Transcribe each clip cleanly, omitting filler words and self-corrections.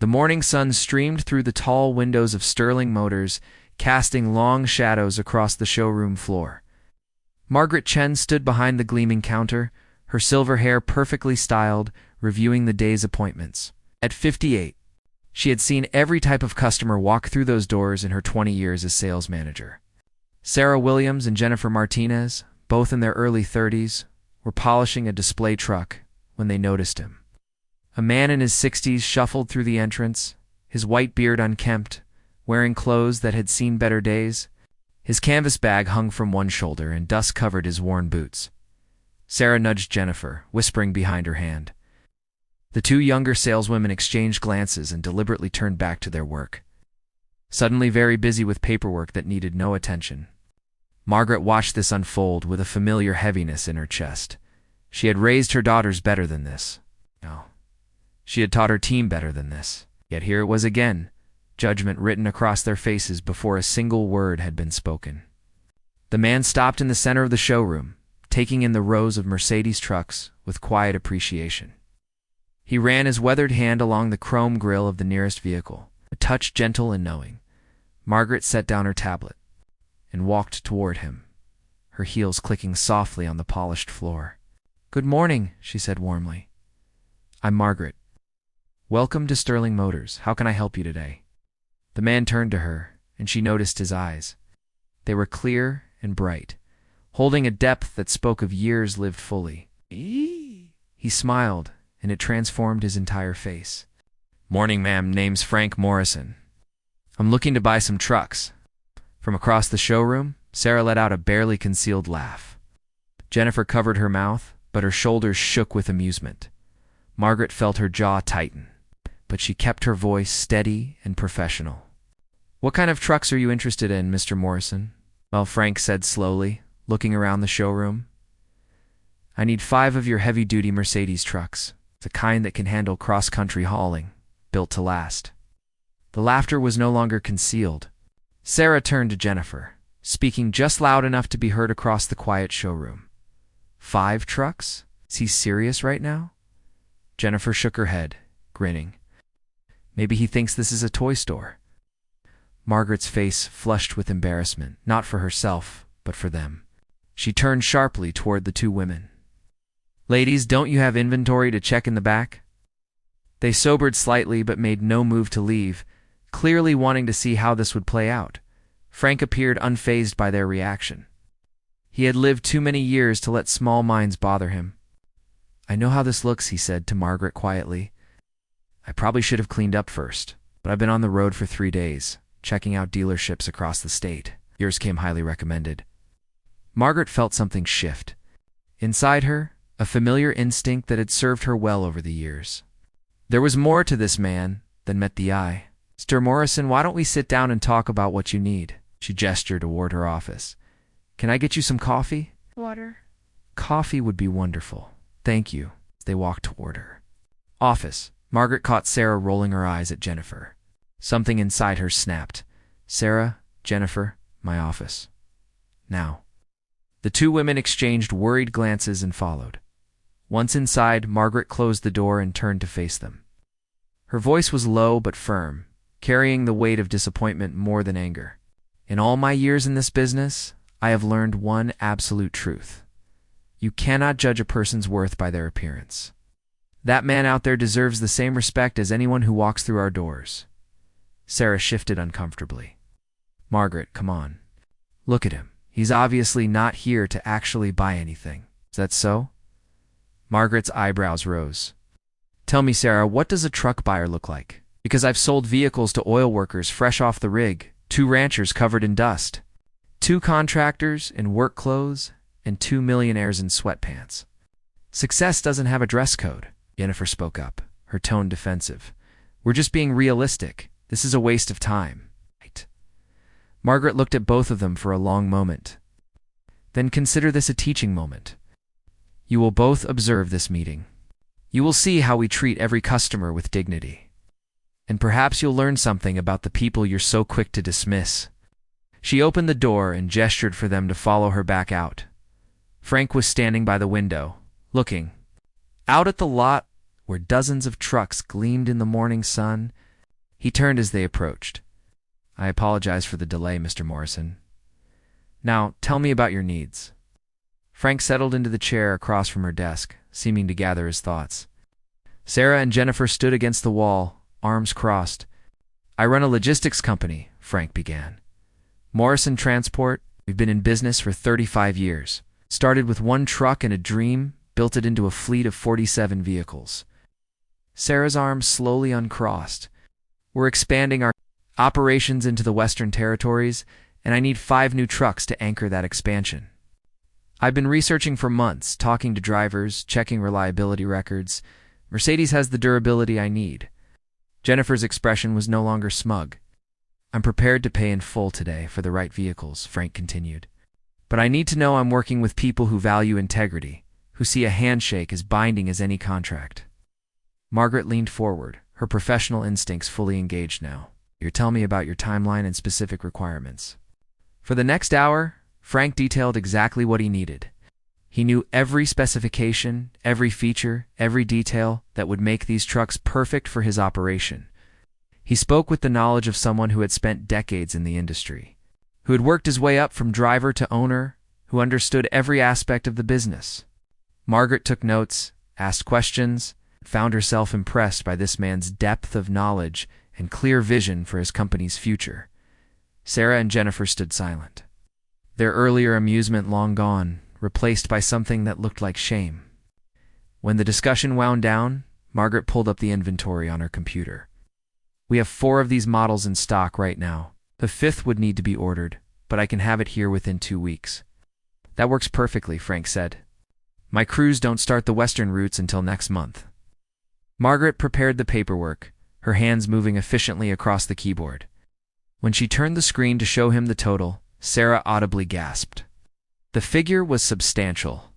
The morning sun streamed through the tall windows of Sterling Motors, casting long shadows across the showroom floor. Margaret Chen stood behind the gleaming counter, her silver hair perfectly styled, reviewing the day's appointments. At 58, she had seen every type of customer walk through those doors in her 20 years as sales manager. Sarah Williams and Jennifer Martinez, both in their early 30s, were polishing a display truck when they noticed him. A man in his 60s shuffled through the entrance, his white beard unkempt, wearing clothes that had seen better days. His canvas bag hung from one shoulder and dust covered his worn boots. Sarah nudged Jennifer, whispering behind her hand. The two younger saleswomen exchanged glances and deliberately turned back to their work, suddenly very busy with paperwork that needed no attention. Margaret watched this unfold with a familiar heaviness in her chest. She had raised her daughters better than this. No. She had taught her team better than this. Yet here it was again, judgment written across their faces before a single word had been spoken. The man stopped in the center of the showroom, taking in the rows of Mercedes trucks with quiet appreciation. He ran his weathered hand along the chrome grille of the nearest vehicle, a touch gentle and knowing. Margaret set down her tablet and walked toward him, her heels clicking softly on the polished floor. "Good morning," she said warmly. "I'm Margaret. Welcome to Sterling Motors. How can I help you today?" The man turned to her, and she noticed his eyes. They were clear and bright, holding a depth that spoke of years lived fully. He smiled, and it transformed his entire face. "Morning, ma'am. Name's Frank Morrison. I'm looking to buy some trucks." From across the showroom, Sarah let out a barely concealed laugh. Jennifer covered her mouth, but her shoulders shook with amusement. Margaret felt her jaw tighten, but she kept her voice steady and professional. "What kind of trucks are you interested in, Mr. Morrison?" "Well," Frank said slowly, looking around the showroom, "I need 5 of your heavy-duty Mercedes trucks, the kind that can handle cross-country hauling, built to last." The laughter was no longer concealed. Sarah turned to Jennifer, speaking just loud enough to be heard across the quiet showroom. 5 trucks? Is he serious right now?" Jennifer shook her head, grinning. "Maybe he thinks this is a toy store." Margaret's face flushed with embarrassment, not for herself, but for them. She turned sharply toward the two women. "Ladies, don't you have inventory to check in the back?" They sobered slightly but made no move to leave, clearly wanting to see how this would play out. Frank appeared unfazed by their reaction. He had lived too many years to let small minds bother him. "I know how this looks," he said to Margaret quietly. "I probably should have cleaned up first, but I've been on the road for 3 days, checking out dealerships across the state. Yours came highly recommended." Margaret felt something shift. Inside her, a familiar instinct that had served her well over the years. There was more to this man than met the eye. "Mr. Morrison, why don't we sit down and talk about what you need?" She gestured toward her office. "Can I get you some coffee?" "Water." "Coffee would be wonderful. Thank you." They walked toward her office. Margaret caught Sarah rolling her eyes at Jennifer. Something inside her snapped. "Sarah, Jennifer, my office. Now." The two women exchanged worried glances and followed. Once inside, Margaret closed the door and turned to face them. Her voice was low but firm, carrying the weight of disappointment more than anger. "In all my years in this business, I have learned one absolute truth. You cannot judge a person's worth by their appearance. That man out there deserves the same respect as anyone who walks through our doors." Sarah shifted uncomfortably. "Margaret, come on. Look at him. He's obviously not here to actually buy anything. Is that so?" Margaret's eyebrows rose. "Tell me, Sarah, what does a truck buyer look like? Because I've sold vehicles to oil workers fresh off the rig, 2 ranchers covered in dust, 2 contractors in work clothes, and 2 millionaires in sweatpants. Success doesn't have a dress code." Jennifer spoke up, her tone defensive. "We're just being realistic. This is a waste of time." Right. Margaret looked at both of them for a long moment. "Then consider this a teaching moment. You will both observe this meeting. You will see how we treat every customer with dignity. And perhaps you'll learn something about the people you're so quick to dismiss." She opened the door and gestured for them to follow her back out. Frank was standing by the window, looking out at the lot where dozens of trucks gleamed in the morning sun, He turned as they approached. "I apologize for the delay, Mr. Morrison. Now, tell me about your needs." Frank settled into the chair across from her desk, seeming to gather his thoughts. Sarah and Jennifer stood against the wall, arms crossed. "I run a logistics company," Frank began. "Morrison Transport. We've been in business for 35 years. Started with one truck and a dream, built it into a fleet of 47 vehicles." Sarah's arms slowly uncrossed. "We're expanding our operations into the Western Territories, and I need 5 new trucks to anchor that expansion. I've been researching for months, talking to drivers, checking reliability records. Mercedes has the durability I need." Jennifer's expression was no longer smug. "I'm prepared to pay in full today for the right vehicles," Frank continued. "But I need to know I'm working with people who value integrity, who see a handshake as binding as any contract." Margaret leaned forward, her professional instincts fully engaged now. "Tell me about your timeline and specific requirements." For the next hour, Frank detailed exactly what he needed. He knew every specification, every feature, every detail that would make these trucks perfect for his operation. He spoke with the knowledge of someone who had spent decades in the industry, who had worked his way up from driver to owner, who understood every aspect of the business. Margaret took notes, asked questions, found herself impressed by this man's depth of knowledge and clear vision for his company's future. Sarah and Jennifer stood silent, their earlier amusement long gone, replaced by something that looked like shame. When the discussion wound down, Margaret pulled up the inventory on her computer. "We have 4 of these models in stock right now. The 5th would need to be ordered, but I can have it here within 2 weeks. "That works perfectly," Frank said. "My crews don't start the western routes until next month." Margaret prepared the paperwork, her hands moving efficiently across the keyboard. When she turned the screen to show him the total, Sarah audibly gasped. The figure was substantial,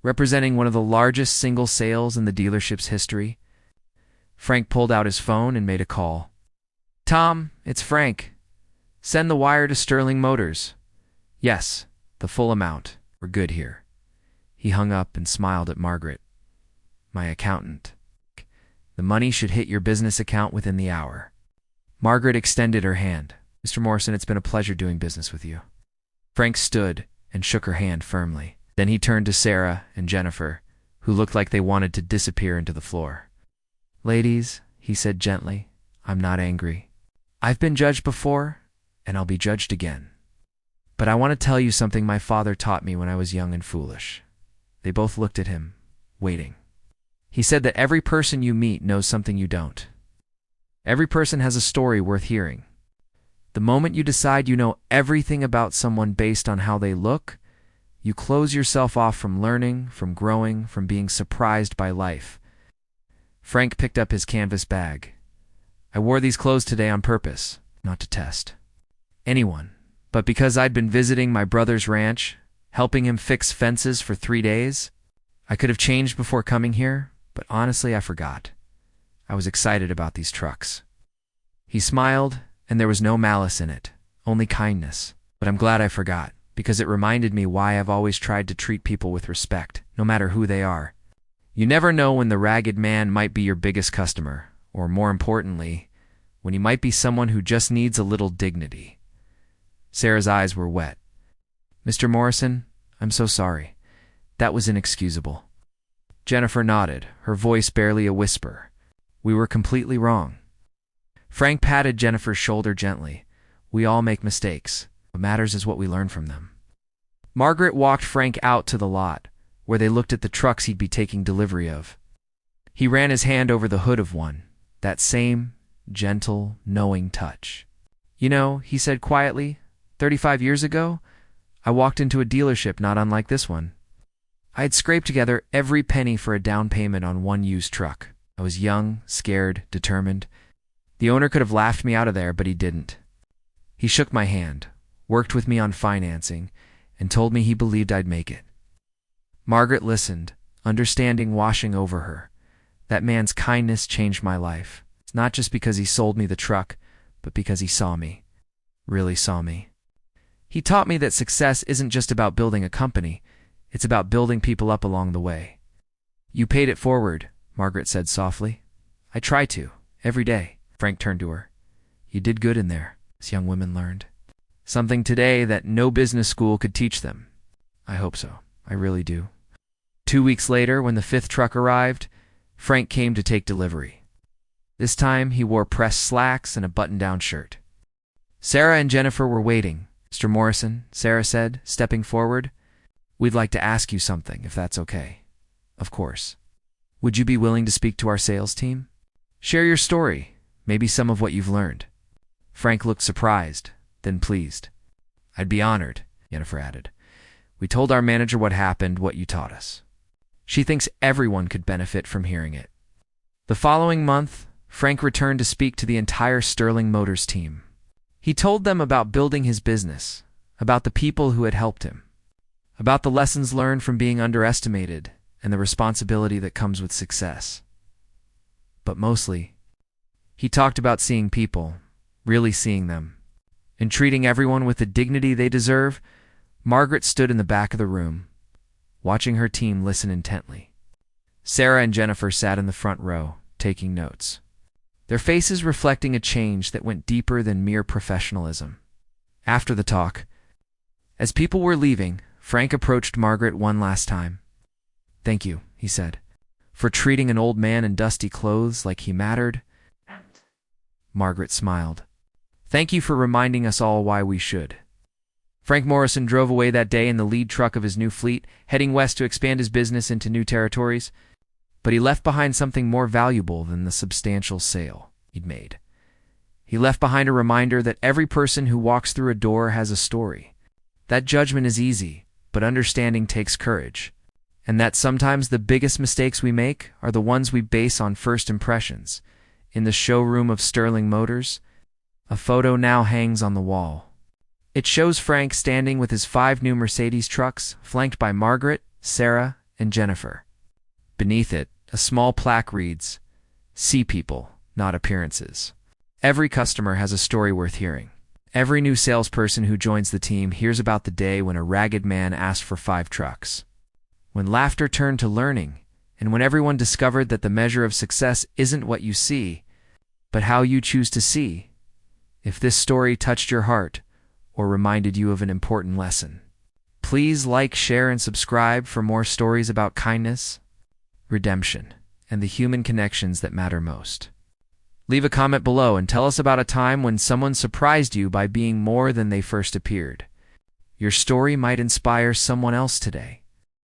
representing one of the largest single sales in the dealership's history. Frank pulled out his phone and made a call. "Tom, it's Frank. Send the wire to Sterling Motors." "Yes, the full amount. We're good here." He hung up and smiled at Margaret. "My accountant. The money should hit your business account within the hour." Margaret extended her hand. "Mr. Morrison, it's been a pleasure doing business with you." Frank stood and shook her hand firmly. Then he turned to Sarah and Jennifer, who looked like they wanted to disappear into the floor. "Ladies," he said gently, "I'm not angry. I've been judged before, and I'll be judged again. But I want to tell you something my father taught me when I was young and foolish." They both looked at him, waiting. "He said that every person you meet knows something you don't. Every person has a story worth hearing. The moment you decide you know everything about someone based on how they look, you close yourself off from learning, from growing, from being surprised by life." Frank picked up his canvas bag. "I wore these clothes today on purpose, not to test anyone, but because I'd been visiting my brother's ranch, helping him fix fences for 3 days. I could have changed before coming here, but honestly, I forgot. I was excited about these trucks." He smiled, and there was no malice in it, only kindness. "But I'm glad I forgot, because it reminded me why I've always tried to treat people with respect, no matter who they are. You never know when the ragged man might be your biggest customer, or more importantly, when he might be someone who just needs a little dignity." Sarah's eyes were wet. "Mr. Morrison, I'm so sorry. That was inexcusable." Jennifer nodded, her voice barely a whisper. "We were completely wrong." Frank patted Jennifer's shoulder gently. "We all make mistakes. What matters is what we learn from them." Margaret walked Frank out to the lot, where they looked at the trucks he'd be taking delivery of. He ran his hand over the hood of one, that same gentle, knowing touch. "You know," he said quietly, 35 years ago, I walked into a dealership not unlike this one. I had scraped together every penny for a down payment on one used truck. I was young, scared, determined. The owner could have laughed me out of there, but he didn't. He shook my hand, worked with me on financing, and told me he believed I'd make it." Margaret listened, understanding washing over her. That man's kindness changed my life. It's not just because he sold me the truck, but because he saw me. Really saw me. He taught me that success isn't just about building a company, it's about building people up along the way. "You paid it forward," Margaret said softly. "I try to, every day." Frank turned to her. You did good in there, these young women learned. Something today that no business school could teach them. I hope so. I really do. 2 weeks later, when the 5th truck arrived, Frank came to take delivery. This time, he wore pressed slacks and a button-down shirt. Sarah and Jennifer were waiting. Mr. Morrison, Sarah said, stepping forward, we'd like to ask you something, if that's okay. Of course. Would you be willing to speak to our sales team? Share your story, maybe some of what you've learned. Frank looked surprised, then pleased. I'd be honored, Jennifer added. We told our manager what happened, what you taught us. She thinks everyone could benefit from hearing it. The following month, Frank returned to speak to the entire Sterling Motors team. He told them about building his business, about the people who had helped him, about the lessons learned from being underestimated and the responsibility that comes with success. But mostly, he talked about seeing people, really seeing them, and treating everyone with the dignity they deserve. Margaret stood in the back of the room, watching her team listen intently. Sarah and Jennifer sat in the front row, taking notes, their faces reflecting a change that went deeper than mere professionalism. After the talk, as people were leaving, Frank approached Margaret one last time. Thank you, he said, for treating an old man in dusty clothes like he mattered. Margaret smiled. Thank you for reminding us all why we should. Frank Morrison drove away that day in the lead truck of his new fleet, heading west to expand his business into new territories. But he left behind something more valuable than the substantial sale he'd made. He left behind a reminder that every person who walks through a door has a story. That judgment is easy, but understanding takes courage. And that sometimes the biggest mistakes we make are the ones we base on first impressions. In the showroom of Sterling Motors, a photo now hangs on the wall. It shows Frank standing with his 5 new Mercedes trucks, flanked by Margaret, Sarah, and Jennifer. Beneath it, a small plaque reads, "See people, not appearances." Every customer has a story worth hearing. Every new salesperson who joins the team hears about the day when a ragged man asked for 5 trucks, when laughter turned to learning, and when everyone discovered that the measure of success isn't what you see, but how you choose to see. If this story touched your heart or reminded you of an important lesson, please like, share, and subscribe for more stories about kindness, redemption, and the human connections that matter most. Leave a comment below and tell us about a time when someone surprised you by being more than they first appeared. Your story might inspire someone else today.